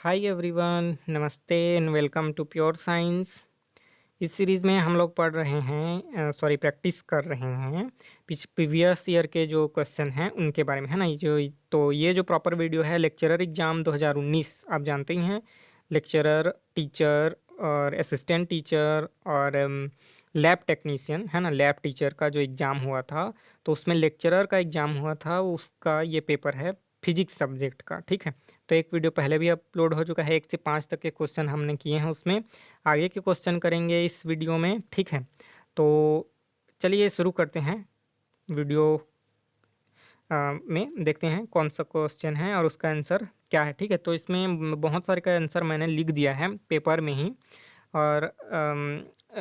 हाय everyone, नमस्ते and welcome to pure science. इस series में हम लोग पढ़ रहे हैं प्रैक्टिस कर रहे हैं प्रीवियस ईयर के जो क्वेश्चन हैं उनके बारे में, है ना। ये जो प्रॉपर वीडियो है लेक्चरर एग्ज़ाम 2019, आप जानते ही हैं। लेक्चरर, टीचर और असिस्टेंट टीचर और लैब टेक्नीशियन, है ना, लैब टीचर का जो एग्ज़ाम हुआ था, तो उसमें लेक्चरर का एग्ज़ाम हुआ था, उसका ये पेपर है फिजिक्स सब्जेक्ट का। ठीक है, तो एक वीडियो पहले भी अपलोड हो चुका है, 1 से 5 तक के क्वेश्चन हमने किए हैं उसमें। आगे के क्वेश्चन करेंगे इस वीडियो में, ठीक है। तो चलिए शुरू करते हैं वीडियो में, देखते हैं कौन सा क्वेश्चन है और उसका आंसर क्या है। ठीक है, तो इसमें बहुत सारे का आंसर मैंने लिख दिया है पेपर में ही, और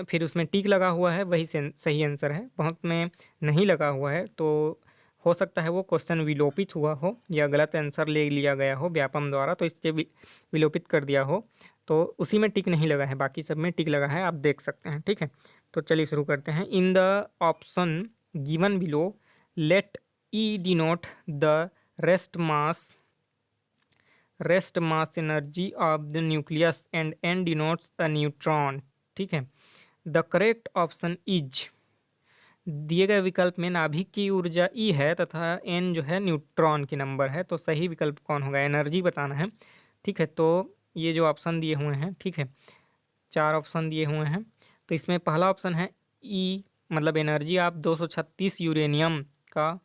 फिर उसमें टिक लगा हुआ है, वही सही आंसर है। बहुत में नहीं लगा हुआ है तो हो सकता है वो क्वेश्चन विलोपित हुआ हो या गलत आंसर ले लिया गया हो व्यापम द्वारा, तो इससे विलोपित कर दिया हो, तो उसी में टिक नहीं लगा है, बाकी सब में टिक लगा है, आप देख सकते हैं। ठीक है, तो चलिए शुरू करते हैं। In the option given below, let E denote the rest mass energy of the nucleus and N denotes a neutron. ठीक है, द करेक्ट ऑप्शन इज, दिए गए विकल्प में नाभिक की ऊर्जा ई है तथा एन जो है न्यूट्रॉन की नंबर है, तो सही विकल्प कौन होगा, एनर्जी बताना है। ठीक है, तो ये जो ऑप्शन दिए हुए हैं, ठीक है, 4 ऑप्शन दिए हुए हैं, तो इसमें पहला ऑप्शन है ई, मतलब एनर्जी आप 236 यूरेनियम का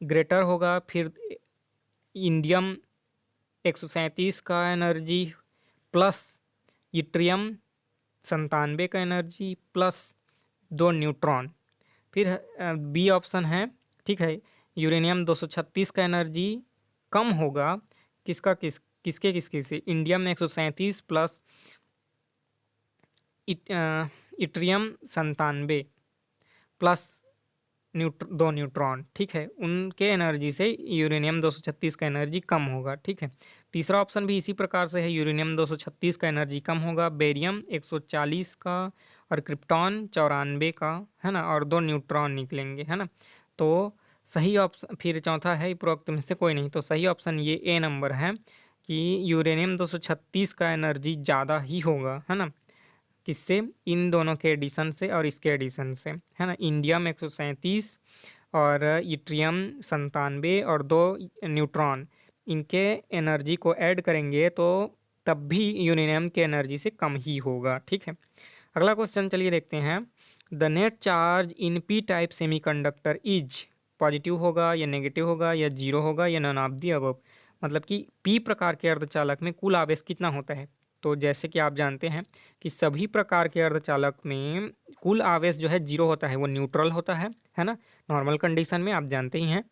ग्रेटर होगा, फिर इंडियम 137 का एनर्जी, प्लस इट्रियम 97 का एनर्जी, प्लस 2 न्यूट्रॉन। फिर बी ऑप्शन है, ठीक है, यूरेनियम 236 का एनर्जी कम होगा, किसका किसके किसके से, indium 137 plus yttrium 97 plus 2 neutron. ठीक है, उनके एनर्जी से यूरेनियम 236 का एनर्जी कम होगा। ठीक है, तीसरा ऑप्शन भी इसी प्रकार से है, यूरेनियम 236 का एनर्जी कम होगा, बेरियम 140 का और क्रिप्टॉन 94 का, है ना, और 2 न्यूट्रॉन निकलेंगे, है ना। तो सही ऑप्शन, फिर चौथा है उपरोक्त में से कोई नहीं, तो सही ऑप्शन ये ए नंबर है कि यूरेनियम 236 का एनर्जी ज़्यादा ही होगा, है ना, किससे, इन दोनों के एडिशन से और इसके एडिशन से, है ना। इंडियम 137 और इट्रियम 97 और 2 न्यूट्रॉन, इनके एनर्जी को ऐड करेंगे तो तब भी यूरेनियम के एनर्जी से कम ही होगा। ठीक है, अगला क्वेश्चन चलिए देखते हैं। The net charge in P type semiconductor is, positive होगा या नेगेटिव होगा या जीरो होगा या नन ऑफ दी अबव, मतलब कि पी प्रकार के अर्धचालक में कुल आवेश कितना होता है। तो जैसे कि आप जानते हैं कि सभी प्रकार के अर्धचालक में कुल आवेश जो है जीरो होता है, वो न्यूट्रल होता है ना, नॉर्मल कंडीशन में, आप जानते ही हैं।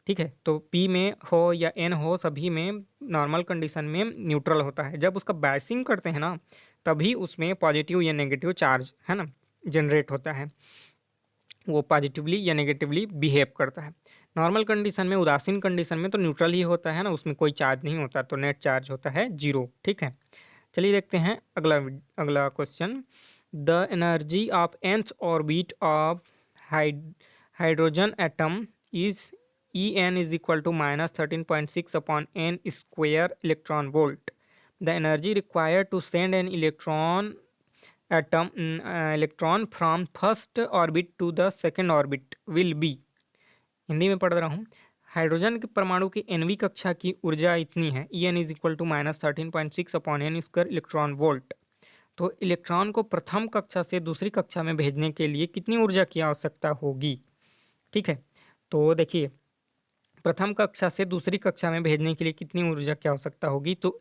ठीक है, तो पी में हो या एन हो, सभी में नॉर्मल कंडीशन में न्यूट्रल होता है। जब उसका बायसिंग करते हैं ना, तभी उसमें पॉजिटिव या नेगेटिव चार्ज, है ना, जनरेट होता है, वो पॉजिटिवली या नेगेटिवली बिहेव करता है। नॉर्मल कंडीशन में, उदासीन कंडीशन में तो न्यूट्रल ही होता है ना, उसमें कोई चार्ज नहीं होता, तो नेट चार्ज होता है जीरो। ठीक है, चलिए देखते हैं अगला question. The energy of nth orbit of hydrogen atom is E N is equal to -13.6 upon N square electron volt. The energy required to send an electron from first orbit to the second orbit will be, Hindi में पढ़ रहा हूँ। Hydrogen के परमाणु की N V कक्षा की ऊर्जा इतनी है, E N is equal to -13.6 upon N square electron volt. तो इलेक्ट्रॉन को प्रथम कक्षा से दूसरी कक्षा में भेजने के लिए कितनी ऊर्जा की आवश्यकता होगी। ठीक है, तो देखिए, प्रथम कक्षा से दूसरी कक्षा में भेजने के लिए कितनी ऊर्जा की आवश्यकता होगी, तो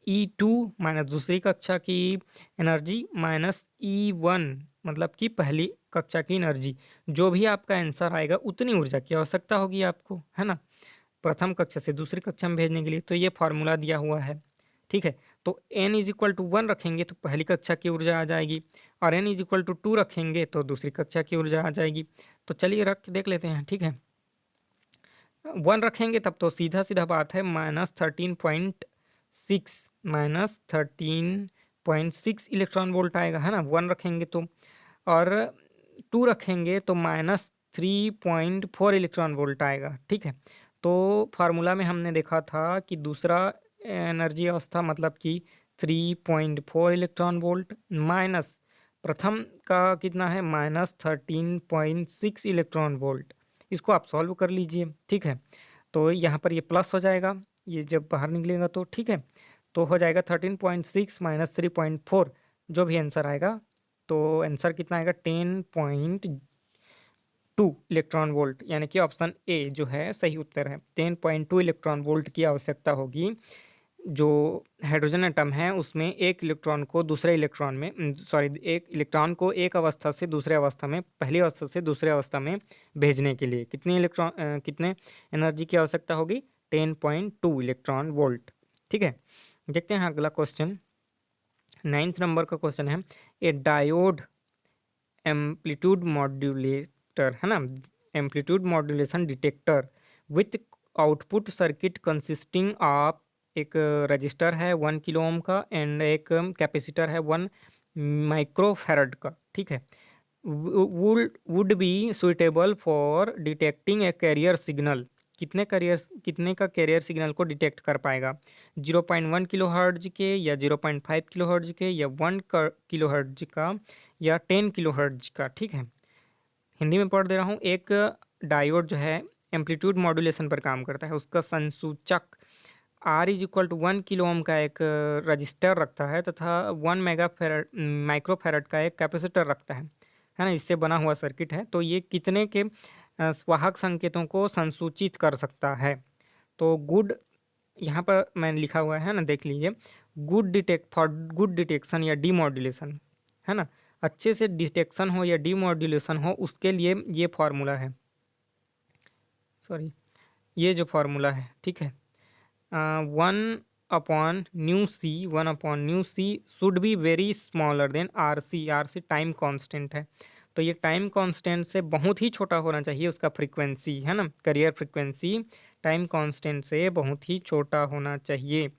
E2 माइनस दूसरी कक्षा की एनर्जी माइनस E1, मतलब कि पहली कक्षा की एनर्जी, जो भी आपका आंसर आएगा उतनी ऊर्जा की आवश्यकता होगी आपको, है ना, प्रथम कक्षा से दूसरी कक्षा में भेजने के लिए। तो ये फार्मूला दिया हुआ है। ठीक है, तो n इज इक्वल टू 1 रखेंगे तो पहली कक्षा की ऊर्जा आ जाएगी, और n इज इक्वल टू 2 रखेंगे तो दूसरी कक्षा की ऊर्जा आ जाएगी। तो चलिए रख देख लेते हैं। ठीक है, 1 रखेंगे तब तो सीधा सीधा बात है, -13.6 इलेक्ट्रॉन वोल्ट आएगा, है ना, 1 रखेंगे तो, और 2 रखेंगे तो -3.4 इलेक्ट्रॉन वोल्ट आएगा। ठीक है, तो फार्मूला में हमने देखा था कि दूसरा एनर्जी अवस्था मतलब कि 3.4 इलेक्ट्रॉन वोल्ट माइनस प्रथम का कितना है -13.6 इलेक्ट्रॉन वोल्ट। इसको आप सॉल्व कर लीजिए, ठीक है। तो यहाँ पर ये प्लस हो जाएगा, ये जब बाहर निकलेगा तो ठीक है। तो हो जाएगा 13.6 माइनस 3.4, जो भी आंसर आएगा तो आंसर कितना आएगा 10.2 इलेक्ट्रॉन वोल्ट, यानी कि ऑप्शन ए जो है सही उत्तर है। 10.2 इलेक्ट्रॉन वोल्ट की आवश्यकता होगी। जो हाइड्रोजन एटम है उसमें एक इलेक्ट्रॉन को दूसरे इलेक्ट्रॉन में सॉरी एक इलेक्ट्रॉन को एक अवस्था से दूसरे अवस्था में, पहली अवस्था से दूसरे अवस्था में भेजने के लिए कितने कितने एनर्जी की आवश्यकता होगी 10.2 इलेक्ट्रॉन वोल्ट, ठीक है। देखते हैं अगला क्वेश्चन। 9th नंबर का क्वेश्चन है ए डायोड एम्पलीट्यूड मॉड्यूलेटर, है ना, amplitude modulation detector with output circuit consisting of एक रजिस्टर है 1 किलो ओम का एंड एक कैपेसिटर है 1 माइक्रोफैरड का, ठीक है। Would be suitable for detecting A carrier signal. कितने का कैरियर सिग्नल को डिटेक्ट कर पाएगा? 0.1 किलो हर्ट्ज के, या 0.5 किलो हर्ट्ज के, या 1 किलो हर्ट्ज का, या 10 किलो हर्ट्ज का, ठीक है। हिंदी में पढ़ दे रहा हूँ। एक डायोड जो है एम्पलीट्यूड मॉड्यूलेशन पर काम करता है, उसका संसूचक R is equal to 1 kilo ohm का एक रजिस्टर रखता है तथा 1 मेगा माइक्रोफैरड का एक कैपेसिटर रखता है ना, इससे बना हुआ सर्किट है। तो ये कितने के वाहक संकेतों को संसूचित कर सकता है? तो गुड, यहाँ पर मैंने लिखा हुआ है ना, देख लीजिए। गुड डिटेक्शन या डीमॉड्यूलेशन, है ना, अच्छे से डिटेक्शन हो या डीमॉड्यूलेशन हो, उसके लिए ये फार्मूला है, सॉरी ये जो फार्मूला है, ठीक है। 1/न्यू C should be very smaller than R C time constant है। तो ये टाइम कांस्टेंट से बहुत ही छोटा होना चाहिए उसका फ्रीक्वेंसी, है ना, कैरियर फ्रीक्वेंसी टाइम कांस्टेंट से बहुत ही छोटा होना चाहिए,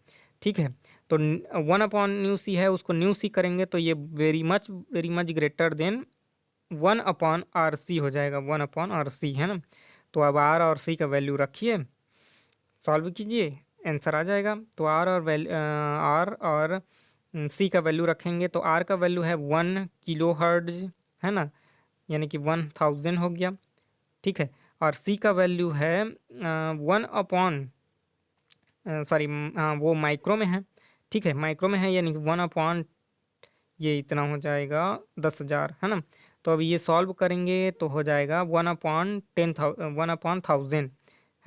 ठीक है। तो 1/न्यू सी है, उसको न्यू सी करेंगे तो ये very much greater than 1/RC हो जाएगा, 1/RC, है ना। तो अब आर और सी का वैल्यू रखिए, सॉल्व कीजिए, आंसर आ जाएगा। तो आर और सी का वैल्यू रखेंगे तो आर का वैल्यू है 1 किलो हर्ट्ज, है ना, यानी कि 1000 हो गया, ठीक है। और सी का वैल्यू है 1 सॉरी हाँ वो माइक्रो में है, ठीक है, माइक्रो में है, यानी कि 1 ये इतना हो जाएगा 10,000, है ना। तो अब ये सॉल्व करेंगे तो हो जाएगा 1/1000,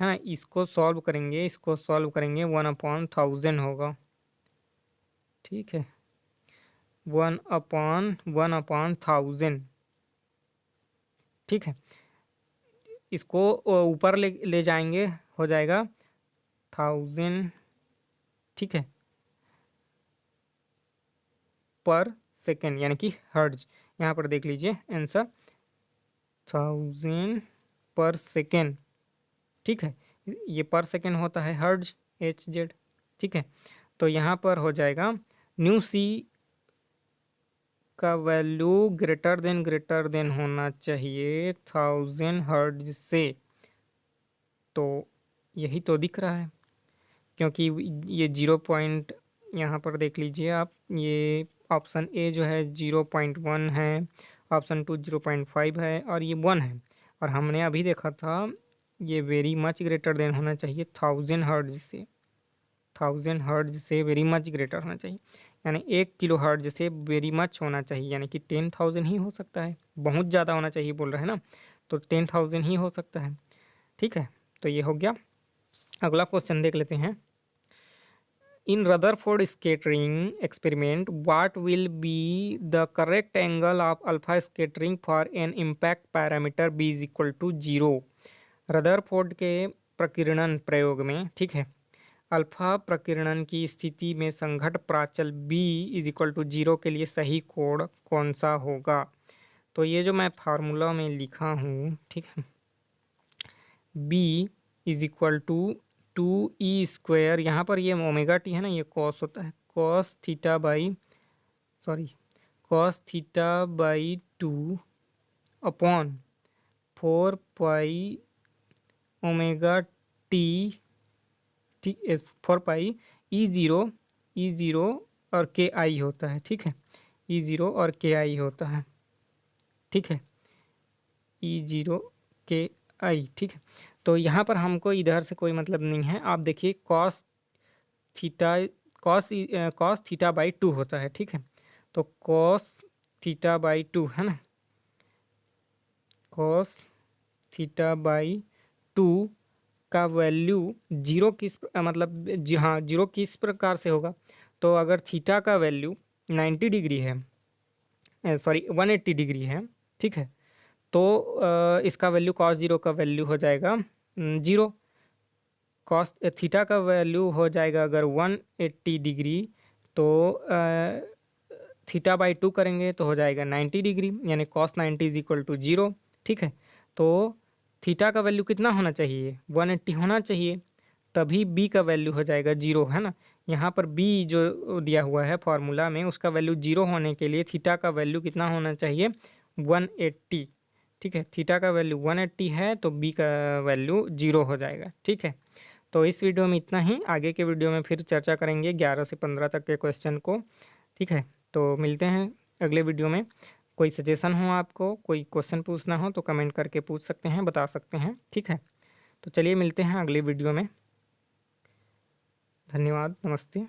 है ना। इसको सॉल्व करेंगे 1/1000 होगा, ठीक है, 1/1000, ठीक है। इसको ऊपर ले जाएंगे, हो जाएगा 1000, ठीक है, पर सेकेंड, यानी कि हर्ट्ज। यहाँ पर देख लीजिए आंसर 1000 पर सेकेंड, ठीक है। ये पर सेकेंड होता है हर्ट्ज, HZ, ठीक है। तो यहाँ पर हो जाएगा न्यू सी का वैल्यू ग्रेटर देन होना चाहिए 1000 हर्ट्ज से। तो यही तो दिख रहा है, क्योंकि ये 0 यहाँ पर देख लीजिए आप, ये ऑप्शन ए जो है 0.1 है, ऑप्शन 2 0.5 है, और ये 1 है। और हमने अभी देखा था ये वेरी मच ग्रेटर देन होना चाहिए 1000 हर्ट्ज से, 1000 हर्ट्ज से वेरी मच ग्रेटर होना चाहिए, यानी 1 किलो हर्ट्ज से वेरी मच होना चाहिए, यानी कि 10,000 ही हो सकता है। बहुत ज़्यादा होना चाहिए बोल रहे हैं ना, तो 10,000 ही हो सकता है, ठीक है। तो ये हो गया। अगला क्वेश्चन देख लेते हैं। In Rutherford scattering experiment, what will be the correct angle of alpha scattering for an impact parameter b is equal to 0? Rutherford के प्रकीर्णन प्रयोग में, ठीक है, अल्फा प्रकीर्णन की स्थिति में संघट प्राचल b इज इक्वल टू 0 के लिए सही कोण कौन सा होगा? तो ये जो मैं फार्मूला में लिखा हूँ, ठीक है, b is equal to 2e², यहाँ पर ये ओमेगा टी है ना, ये कॉस होता है, cos theta by 2 upon 4 pi omega T, 4 pi E zero और के आई होता है, ठीक है, ई ज़ीरो और के आई होता है, ठीक है, ई ज़ीरो के आई, ठीक है। तो यहाँ पर हमको इधर से कोई मतलब नहीं है। आप देखिए theta cos theta by two होता है, ठीक है। तो कॉस थीटा बाई टू है ना, कॉस थीटा बाई टू का वैल्यू जीरो मतलब जी हाँ, जीरो किस प्रकार से होगा। तो अगर थीटा का वैल्यू 90 डिग्री है, सॉरी 180 डिग्री है, ठीक है, तो इसका वैल्यू कॉस जीरो का वैल्यू हो जाएगा जीरो। कॉस थीटा का वैल्यू हो जाएगा अगर 180 डिग्री, तो थीटा बाई टू करेंगे तो हो जाएगा 90 डिग्री, यानी cos 90 is equal to zero, ठीक है। तो थीटा का वैल्यू कितना होना चाहिए, 180 होना चाहिए, तभी बी का वैल्यू हो जाएगा जीरो, है ना। यहाँ पर बी जो दिया हुआ है फॉर्मूला में, उसका वैल्यू जीरो होने के लिए थीटा का वैल्यू कितना होना चाहिए, 180, ठीक है। थीटा का वैल्यू 180 है तो बी का वैल्यू जीरो हो जाएगा, ठीक है। तो इस वीडियो में इतना ही, आगे के वीडियो में फिर चर्चा करेंगे 11 से 15 तक के क्वेश्चन को, ठीक है। तो मिलते हैं अगले वीडियो में। कोई सजेशन हो, आपको कोई क्वेश्चन पूछना हो तो कमेंट करके पूछ सकते हैं, बता सकते हैं, ठीक है। तो चलिए मिलते हैं अगले वीडियो में। धन्यवाद, नमस्ते।